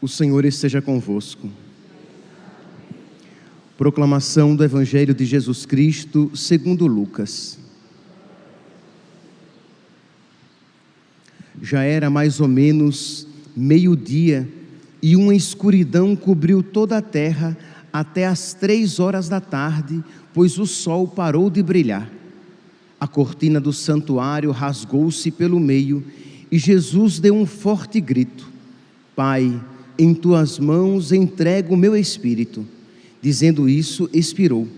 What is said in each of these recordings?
O Senhor esteja convosco. Proclamação do Evangelho de Jesus Cristo segundo Lucas. Já era mais ou menos meio-dia e uma escuridão cobriu toda a terra até às 3 horas da tarde, pois o sol parou de brilhar. A cortina do santuário rasgou-se pelo meio e Jesus deu um forte grito: Pai, em tuas mãos entrego o meu espírito. Dizendo isso, expirou.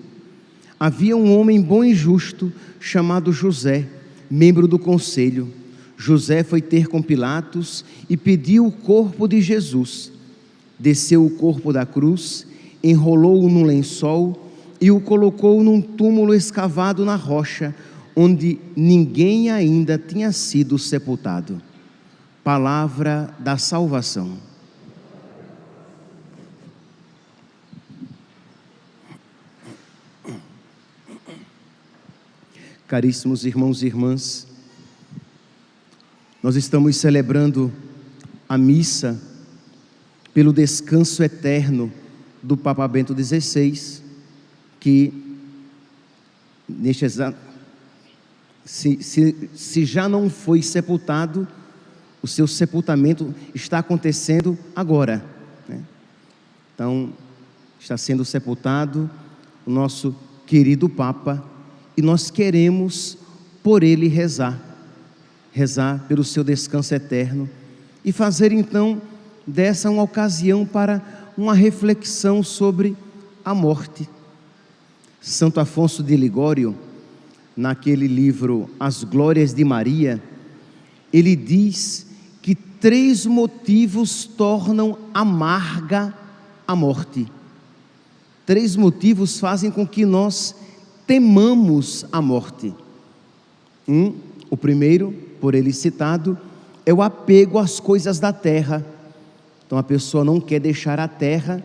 Havia um homem bom e justo, chamado José, membro do conselho. José foi ter com Pilatos e pediu o corpo de Jesus. Desceu o corpo da cruz, enrolou-o num lençol e o colocou num túmulo escavado na rocha, onde ninguém ainda tinha sido sepultado. Palavra da salvação. Caríssimos irmãos e irmãs, nós estamos celebrando a missa pelo descanso eterno do Papa Bento XVI, que neste exato, se já não foi sepultado, o seu sepultamento está acontecendo agora, né? Então, está sendo sepultado o nosso querido Papa, e nós queremos por ele rezar pelo seu descanso eterno e fazer então dessa uma ocasião para uma reflexão sobre a morte. Santo Afonso de Ligório, naquele livro As Glórias de Maria, ele diz que 3 motivos tornam amarga a morte. 3 motivos fazem com que nós temamos a morte. O primeiro, por ele citado, é o apego às coisas da terra. Então a pessoa não quer deixar a terra,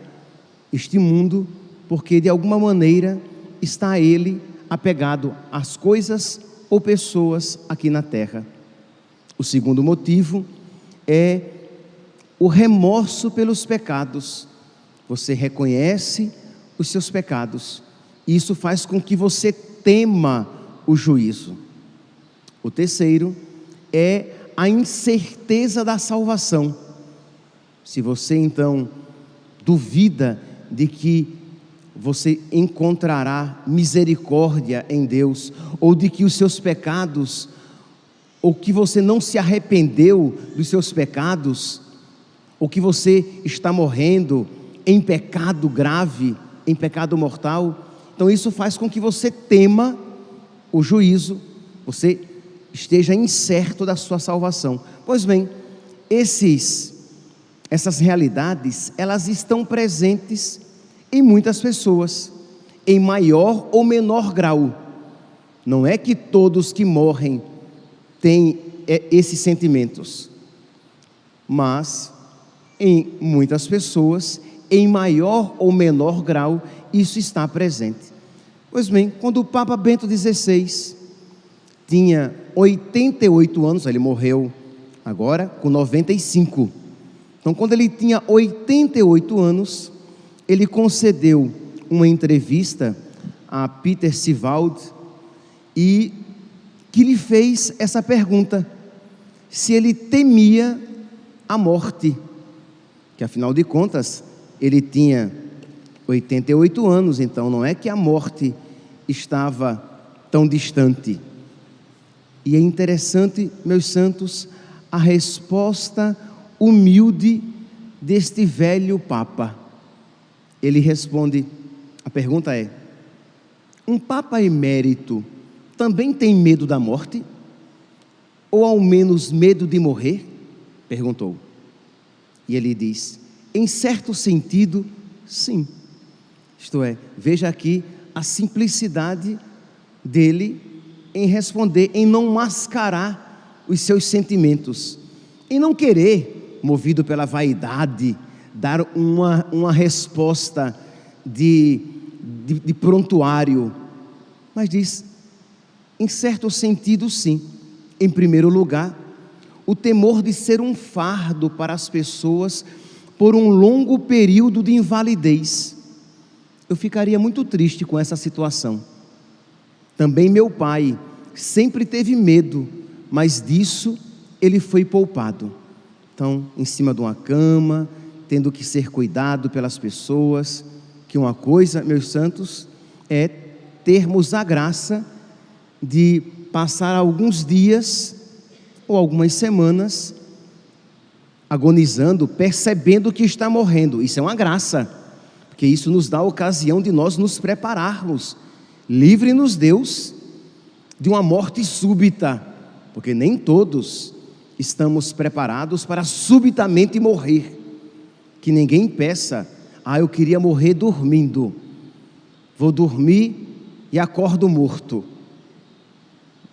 este mundo, porque de alguma maneira está ele apegado às coisas ou pessoas aqui na terra. O segundo motivo é o remorso pelos pecados. Você reconhece os seus pecados. Isso faz com que você tema o juízo. O terceiro é a incerteza da salvação. Se você então duvida de que você encontrará misericórdia em Deus, ou de que os seus pecados, ou que você não se arrependeu dos seus pecados, ou que você está morrendo em pecado grave, em pecado mortal, então isso faz com que você tema o juízo, você esteja incerto da sua salvação. Pois bem, essas realidades, elas estão presentes em muitas pessoas, em maior ou menor grau. Não é que todos que morrem têm esses sentimentos, mas em muitas pessoas, em maior ou menor grau, isso está presente. Pois bem, quando o Papa Bento XVI tinha 88 anos, ele morreu agora com 95. Então, quando ele tinha 88 anos, ele concedeu uma entrevista a Peter Sivald e que lhe fez essa pergunta: se ele temia a morte, que afinal de contas ele tinha 88 anos, então não é que a morte estava tão distante. E é interessante, meus santos, a resposta humilde deste velho Papa. Ele responde, a pergunta é: um Papa emérito também tem medo da morte? Ou ao menos medo de morrer? Perguntou. E ele diz, em certo sentido, sim. Isto é, veja aqui a simplicidade dele em responder, em não mascarar os seus sentimentos, em não querer, movido pela vaidade, dar uma resposta de prontuário, mas diz, em certo sentido sim. Em primeiro lugar, o temor de ser um fardo para as pessoas por um longo período de invalidez. Eu ficaria muito triste com essa situação. Também meu pai sempre teve medo, mas disso ele foi poupado. Então, em cima de uma cama, tendo que ser cuidado pelas pessoas, que uma coisa, meus santos, é termos a graça de passar alguns dias ou algumas semanas agonizando, percebendo que está morrendo. Isso é uma graça, porque isso nos dá a ocasião de nós nos prepararmos. Livre-nos, Deus, de uma morte súbita, porque nem todos estamos preparados para subitamente morrer. Que ninguém peça: eu queria morrer dormindo, vou dormir e acordo morto.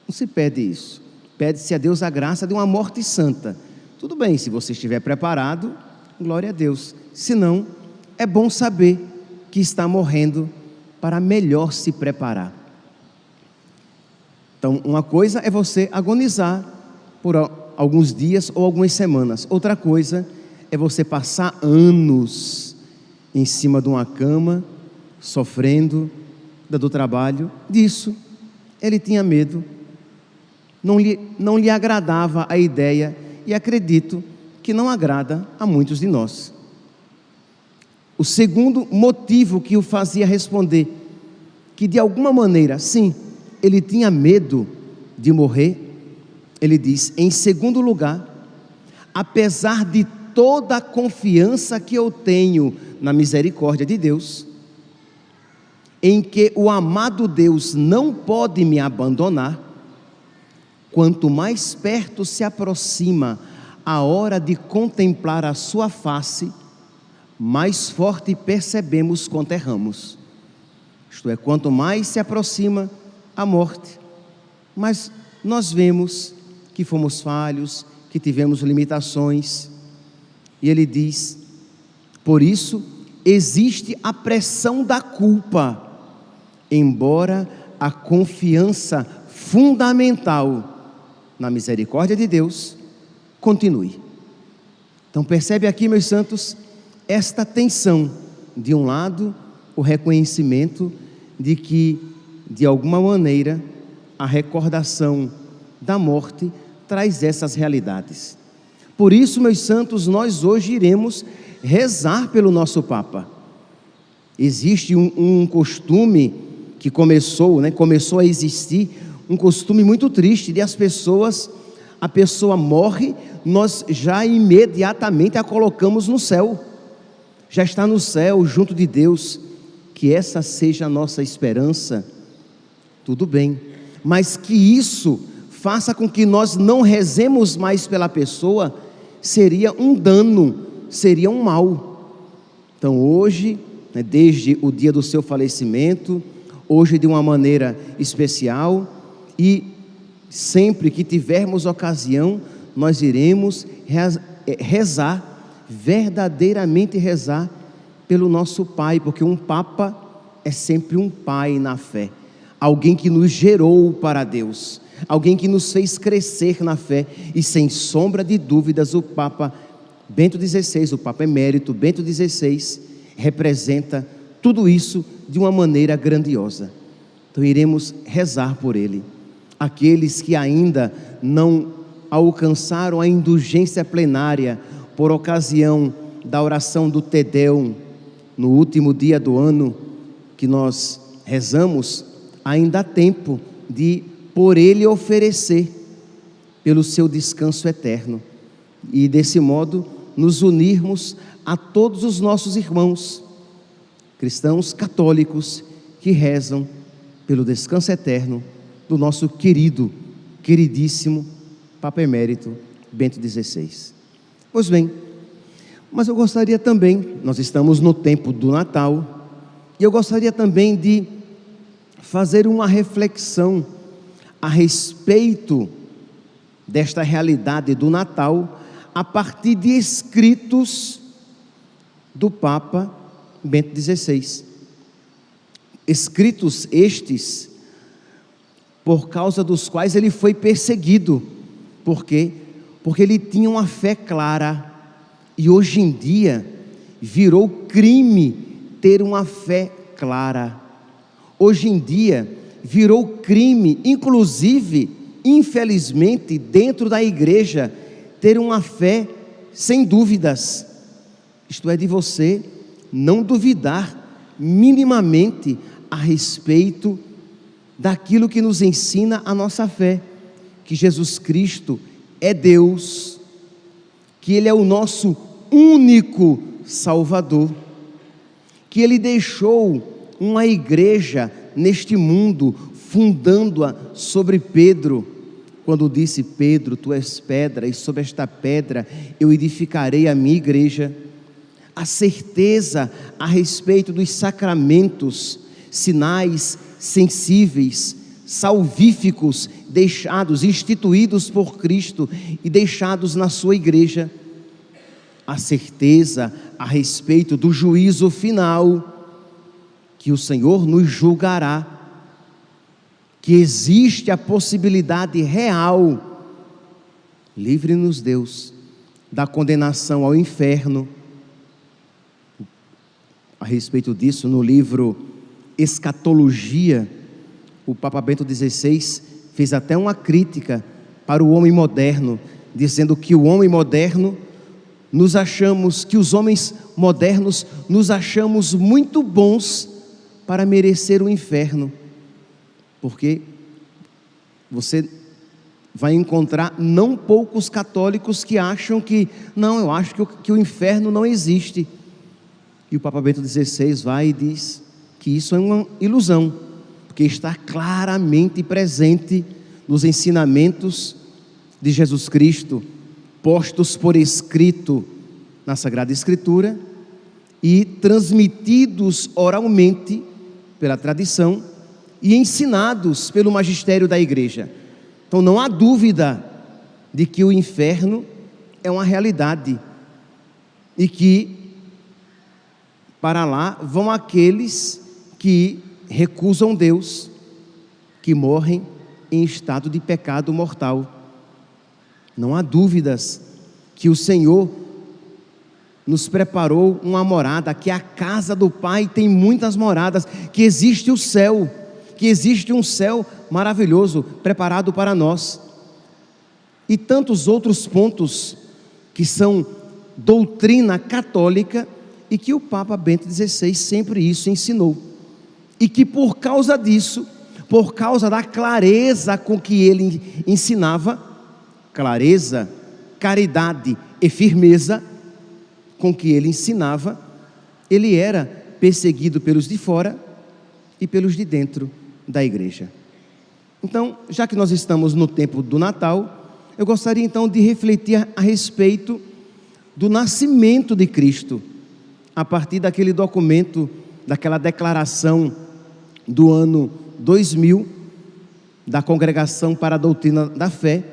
Não se pede isso. Pede-se a Deus a graça de uma morte santa. Tudo bem, se você estiver preparado, glória a Deus. Se não, é bom saber que está morrendo para melhor se preparar. Então, uma coisa é você agonizar por alguns dias ou algumas semanas. Outra coisa é você passar anos em cima de uma cama, sofrendo, dando trabalho. Disso, ele tinha medo. Não lhe agradava a ideia, e acredito que não agrada a muitos de nós. O segundo motivo que o fazia responder que de alguma maneira, sim, ele tinha medo de morrer, ele diz: em segundo lugar, apesar de toda a confiança que eu tenho na misericórdia de Deus, em que o amado Deus não pode me abandonar, quanto mais perto se aproxima a hora de contemplar a sua face, mais forte percebemos quanto erramos. Isto é, quanto mais se aproxima a morte, mais nós vemos que fomos falhos, que tivemos limitações. E ele diz: por isso existe a pressão da culpa, embora a confiança fundamental na misericórdia de Deus continue. Então percebe aqui, meus santos, esta tensão. De um lado, o reconhecimento de que, de alguma maneira, a recordação da morte traz essas realidades. Por isso, meus santos, nós hoje iremos rezar pelo nosso Papa. Existe um costume que começou a existir, um costume muito triste de a pessoa morre, nós já imediatamente a colocamos no céu, já está no céu junto de Deus. Que essa seja a nossa esperança, tudo bem, mas que isso faça com que nós não rezemos mais pela pessoa, seria um dano, seria um mal. Então hoje, desde o dia do seu falecimento, hoje de uma maneira especial, e sempre que tivermos ocasião, nós iremos rezar, verdadeiramente rezar pelo nosso Pai, porque um Papa é sempre um pai na fé, alguém que nos gerou para Deus, alguém que nos fez crescer na fé, e sem sombra de dúvidas o Papa Bento XVI, o Papa Emérito Bento XVI, representa tudo isso de uma maneira grandiosa. Então iremos rezar por ele. Aqueles que ainda não alcançaram a indulgência plenária por ocasião da oração do Te Deum, no último dia do ano que nós rezamos, ainda há tempo de por ele oferecer pelo seu descanso eterno, e desse modo nos unirmos a todos os nossos irmãos cristãos católicos que rezam pelo descanso eterno do nosso queridíssimo Papa Emérito Bento XVI. Pois bem, mas eu gostaria também, nós estamos no tempo do Natal, e eu gostaria também de fazer uma reflexão a respeito desta realidade do Natal, a partir de escritos do Papa Bento XVI. Escritos estes, por causa dos quais ele foi perseguido. Por quê? Porque ele tinha uma fé clara. E hoje em dia, virou crime ter uma fé clara. Hoje em dia, virou crime, inclusive, infelizmente, dentro da igreja, ter uma fé sem dúvidas. Isto é, de você não duvidar minimamente a respeito daquilo que nos ensina a nossa fé, que Jesus Cristo é Deus, que Ele é o nosso único Salvador, que Ele deixou uma igreja neste mundo, fundando-a sobre Pedro, quando disse: Pedro, tu és pedra, e sobre esta pedra eu edificarei a minha igreja. A certeza a respeito dos sacramentos, sinais sensíveis, salvíficos, instituídos por Cristo e deixados na sua igreja. A certeza a respeito do juízo final, que o Senhor nos julgará, que existe a possibilidade real, livre-nos Deus, da condenação ao inferno. A respeito disso, no livro Escatologia, o Papa Bento XVI fez até uma crítica para o homem moderno, dizendo que o homem moderno, que os homens modernos nos achamos muito bons para merecer o inferno, porque você vai encontrar não poucos católicos que acham que, não, eu acho que o inferno não existe. E o Papa Bento XVI vai e diz que isso é uma ilusão, porque está claramente presente nos ensinamentos de Jesus Cristo, postos por escrito na Sagrada Escritura e transmitidos oralmente pela tradição e ensinados pelo magistério da igreja. Então não há dúvida de que o inferno é uma realidade e que para lá vão aqueles que recusam Deus, que morrem em estado de pecado mortal. Não há dúvidas que o Senhor nos preparou uma morada, que a casa do Pai tem muitas moradas, que existe o céu, que existe um céu maravilhoso preparado para nós. E tantos outros pontos que são doutrina católica e que o Papa Bento XVI sempre isso ensinou. E que por causa disso, por causa da clareza com que ele ensinava, clareza, caridade e firmeza com que ele ensinava, ele era perseguido pelos de fora e pelos de dentro da igreja. Então, já que nós estamos no tempo do Natal, eu gostaria então de refletir a respeito do nascimento de Cristo, a partir daquele documento, daquela declaração do ano 2000, da Congregação para a Doutrina da Fé,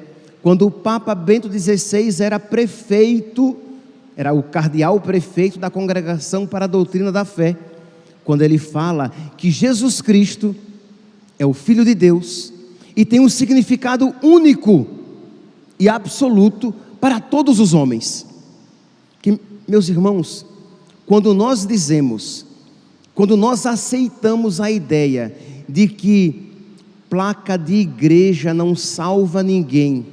quando o Papa Bento XVI era prefeito, era o cardeal prefeito da Congregação para a Doutrina da Fé, quando ele fala que Jesus Cristo é o Filho de Deus e tem um significado único e absoluto para todos os homens. Que, meus irmãos, quando nós aceitamos a ideia de que placa de igreja não salva ninguém,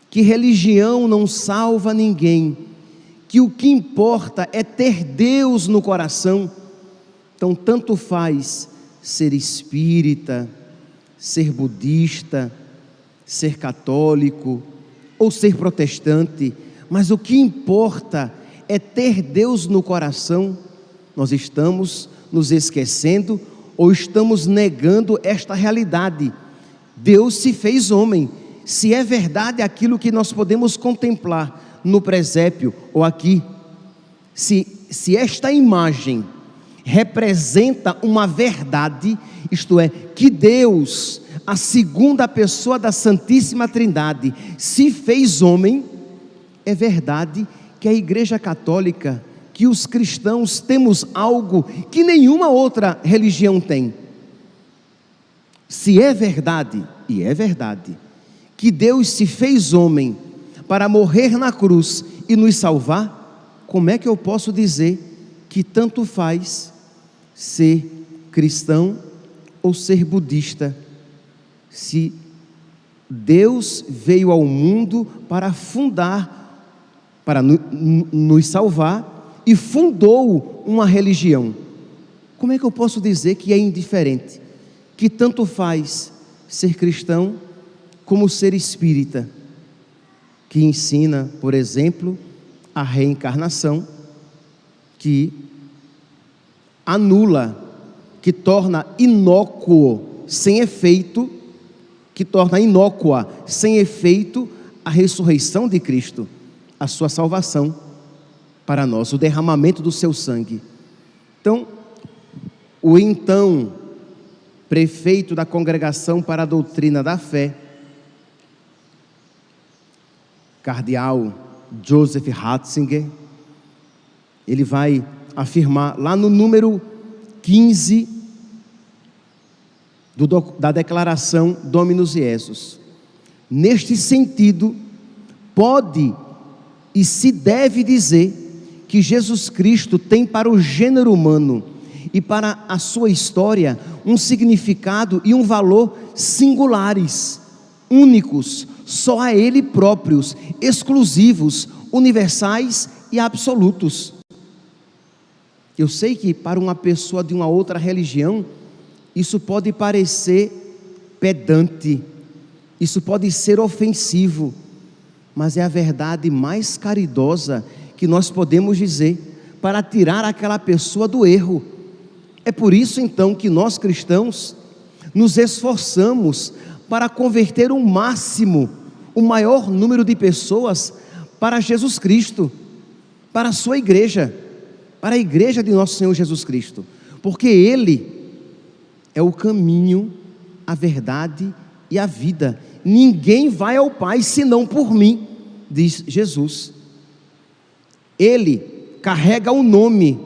que religião não salva ninguém, que o que importa é ter Deus no coração, então tanto faz ser espírita, ser budista, ser católico ou ser protestante, mas o que importa é ter Deus no coração. Nós estamos nos esquecendo ou estamos negando esta realidade. Deus se fez homem. Se é verdade aquilo que nós podemos contemplar no presépio ou aqui, se esta imagem representa uma verdade, isto é, que Deus, a segunda pessoa da Santíssima Trindade, se fez homem, é verdade que a Igreja Católica, que os cristãos temos algo que nenhuma outra religião tem. Se é verdade, e é verdade, que Deus se fez homem para morrer na cruz e nos salvar, como é que eu posso dizer que tanto faz ser cristão ou ser budista, se Deus veio ao mundo para fundar, para nos salvar, e fundou uma religião? Como é que eu posso dizer que é indiferente, que tanto faz ser cristão como ser espírita, que ensina, por exemplo, a reencarnação, que anula, que torna inócuo, sem efeito, que torna inócua, sem efeito, a ressurreição de Cristo, a sua salvação para nós, o derramamento do seu sangue. Então, o então prefeito da Congregação para a Doutrina da Fé, cardeal Joseph Ratzinger, ele vai afirmar lá no número 15 da declaração Dominus Jesus: neste sentido, pode e se deve dizer que Jesus Cristo tem para o gênero humano e para a sua história um significado e um valor singulares, únicos, só a Ele próprios, exclusivos, universais e absolutos. Eu sei que para uma pessoa de uma outra religião, isso pode parecer pedante, isso pode ser ofensivo, mas é a verdade mais caridosa que nós podemos dizer, para tirar aquela pessoa do erro. É por isso então que nós cristãos nos esforçamos para converter o máximo, o maior número de pessoas para Jesus Cristo, para a sua igreja, para a igreja de nosso Senhor Jesus Cristo, porque Ele é o caminho, a verdade e a vida. Ninguém vai ao Pai senão por mim, diz Jesus. Ele carrega o nome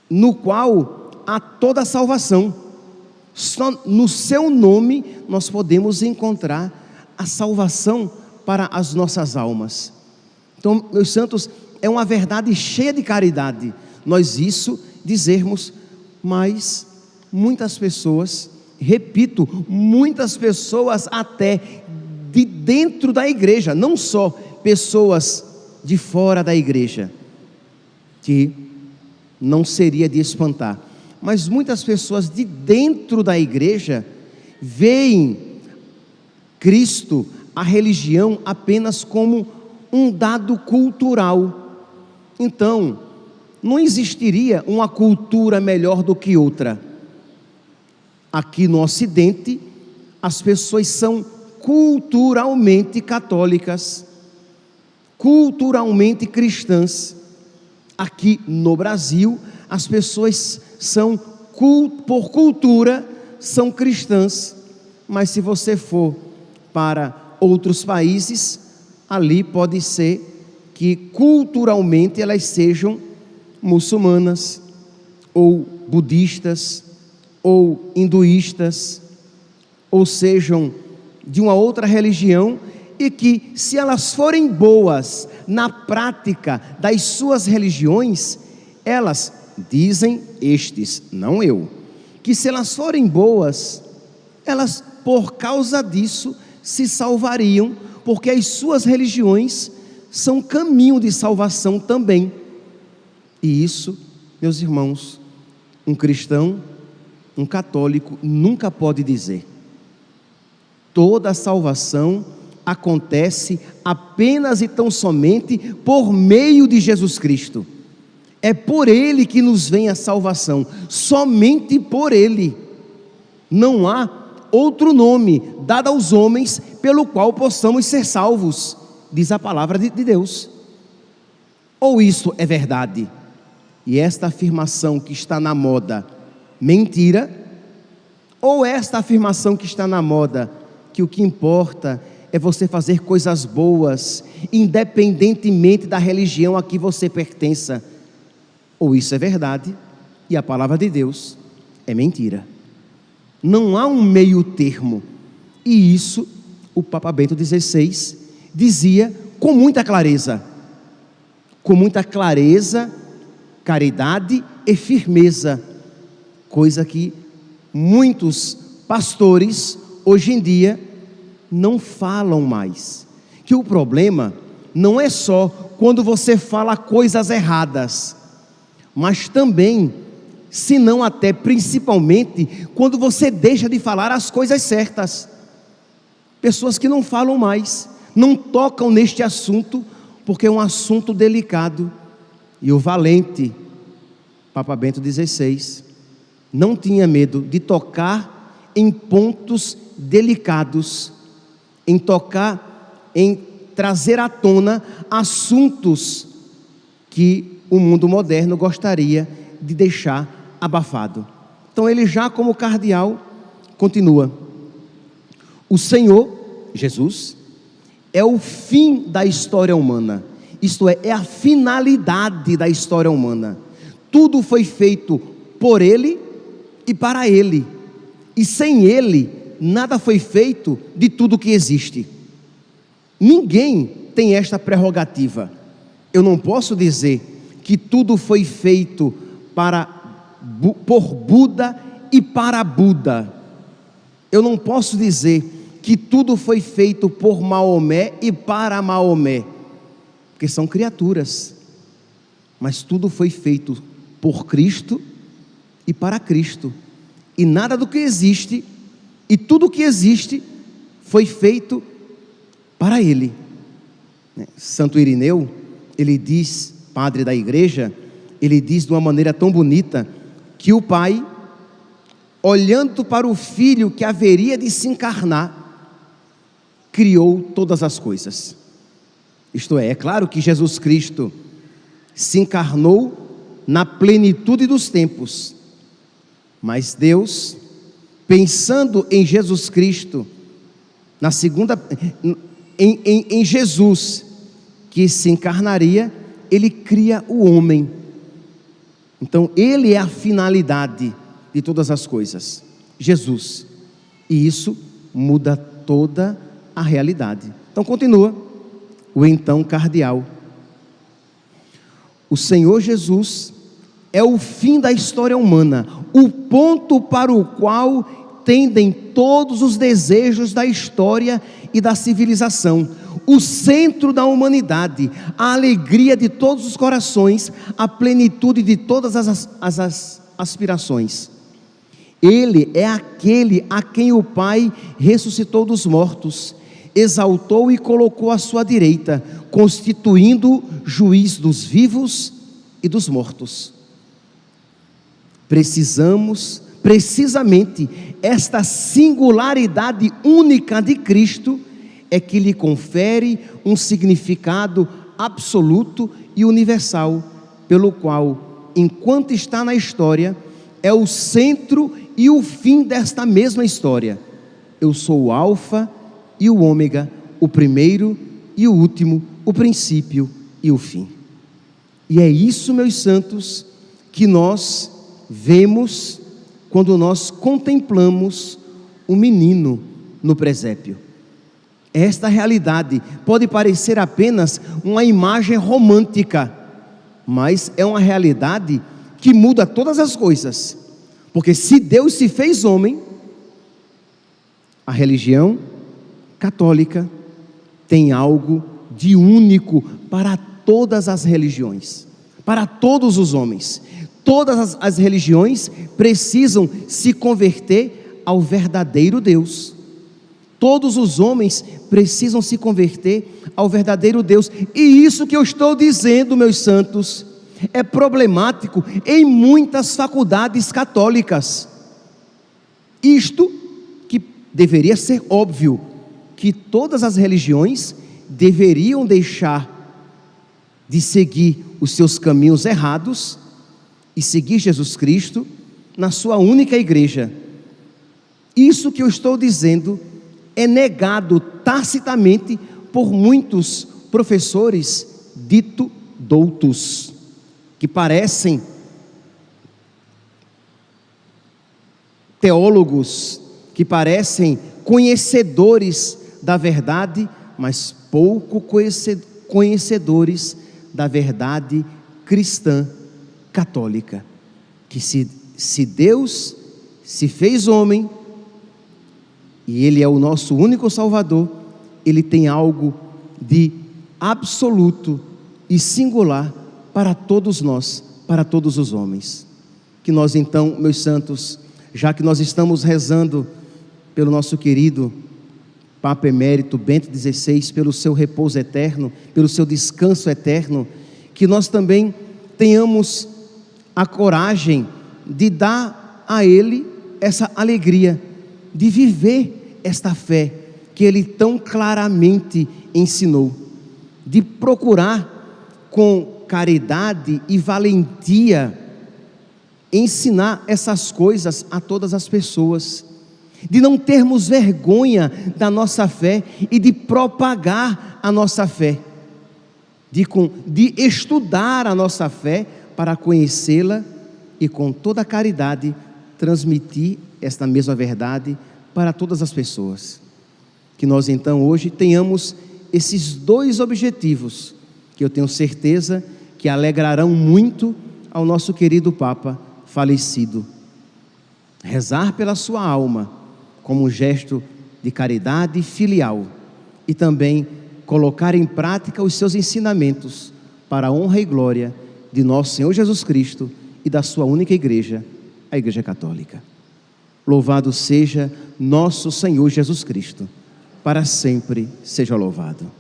no qual há toda a salvação. Só no seu nome nós podemos encontrar a salvação para as nossas almas. Então, meus santos, é uma verdade cheia de caridade nós isso dizermos, mas muitas pessoas, repito, muitas pessoas até de dentro da igreja, não só pessoas de fora da igreja, que não seria de espantar, mas muitas pessoas de dentro da igreja veem Cristo, a religião, apenas como um dado cultural. Então, não existiria uma cultura melhor do que outra. Aqui no Ocidente, as pessoas são culturalmente católicas, culturalmente cristãs. Aqui no Brasil, as pessoas são, por cultura, são cristãs. Mas se você for para outros países, ali pode ser que culturalmente elas sejam muçulmanas, ou budistas, ou hinduístas, ou sejam de uma outra religião, e que se elas forem boas na prática das suas religiões, elas dizem, estes, não eu, que se elas forem boas, elas por causa disso se salvariam, porque as suas religiões são caminho de salvação também. E isso, meus irmãos, um cristão, um católico nunca pode dizer. Toda a salvação acontece apenas e tão somente por meio de Jesus Cristo. É por Ele que nos vem a salvação, somente por Ele. Não há outro nome dado aos homens pelo qual possamos ser salvos, diz a palavra de Deus. Ou isso é verdade, e esta afirmação que está na moda, mentira, ou esta afirmação que está na moda, que o que importa é você fazer coisas boas, independentemente da religião a que você pertença. Ou isso é verdade, e a palavra de Deus é mentira. Não há um meio termo, e isso o Papa Bento XVI dizia com muita clareza. com muita clareza, caridade e firmeza, coisa que muitos pastores hoje em dia não falam mais. Que o problema não é só quando você fala coisas erradas, mas também, se não até principalmente, quando você deixa de falar as coisas certas. Pessoas que não falam mais, não tocam neste assunto, porque é um assunto delicado. E o valente Papa Bento XVI não tinha medo de tocar em pontos delicados, em trazer à tona assuntos que o mundo moderno gostaria de deixar abafado. Então ele, já como cardeal, continua: o Senhor Jesus é o fim da história humana, isto é a finalidade da história humana. Tudo foi feito por Ele e para Ele, e sem Ele nada foi feito de tudo que existe. Ninguém tem esta prerrogativa. Eu não posso dizer que tudo foi feito por Buda e para Buda. Eu não posso dizer que tudo foi feito por Maomé e para Maomé, porque são criaturas. Mas tudo foi feito por Cristo e para Cristo. E nada do que existe, e tudo que existe, foi feito para Ele. Santo Irineu, ele diz, padre da igreja, ele diz de uma maneira tão bonita, que o Pai, olhando para o Filho que haveria de se encarnar, criou todas as coisas. Isto é claro que Jesus Cristo se encarnou na plenitude dos tempos, mas Deus, pensando em Jesus Cristo, em Jesus que se encarnaria, Ele cria o homem. Então Ele é a finalidade de todas as coisas, Jesus, e isso muda toda a realidade. Então continua o então cardeal: o Senhor Jesus é o fim da história humana, o ponto para o qual tendem todos os desejos da história e da civilização, o centro da humanidade, a alegria de todos os corações, a plenitude de todas as aspirações. Ele é aquele a quem o Pai ressuscitou dos mortos, exaltou e colocou à sua direita, constituindo juiz dos vivos e dos mortos. Precisamente esta singularidade única de Cristo é que lhe confere um significado absoluto e universal, pelo qual, enquanto está na história, é o centro e o fim desta mesma história. Eu sou o Alfa e o Ômega, o primeiro e o último, o princípio e o fim. E é isso, meus santos, que nós vemos quando nós contemplamos o menino no presépio. Esta realidade pode parecer apenas uma imagem romântica, mas é uma realidade que muda todas as coisas, porque se Deus se fez homem, a religião católica tem algo de único para todas as religiões, para todos os homens. Todas as religiões precisam se converter ao verdadeiro Deus. Todos os homens precisam se converter ao verdadeiro Deus. E isso que eu estou dizendo, meus santos, é problemático em muitas faculdades católicas. Isto que deveria ser óbvio, que todas as religiões deveriam deixar de seguir os seus caminhos errados e seguir Jesus Cristo na sua única igreja. Isso que eu estou dizendo é negado tacitamente por muitos professores dito doutos, que parecem teólogos, que parecem conhecedores da verdade, mas pouco conhecedores da verdade cristã católica, que se Deus se fez homem, e Ele é o nosso único Salvador, Ele tem algo de absoluto e singular para todos nós, para todos os homens. Que nós então, meus santos, já que nós estamos rezando pelo nosso querido Papa Emérito Bento XVI, pelo seu repouso eterno, pelo seu descanso eterno, que nós também tenhamos a coragem de dar a Ele essa alegria, de viver esta fé que Ele tão claramente ensinou, de procurar com caridade e valentia ensinar essas coisas a todas as pessoas, de não termos vergonha da nossa fé e de propagar a nossa fé, de estudar a nossa fé para conhecê-la e com toda a caridade transmitir esta mesma verdade para todas as pessoas. Que nós então hoje tenhamos esses dois objetivos, que eu tenho certeza que alegrarão muito ao nosso querido Papa falecido: rezar pela sua alma como um gesto de caridade filial, e também colocar em prática os seus ensinamentos para a honra e glória de nosso Senhor Jesus Cristo e da sua única igreja, a Igreja Católica. Louvado seja nosso Senhor Jesus Cristo, para sempre seja louvado.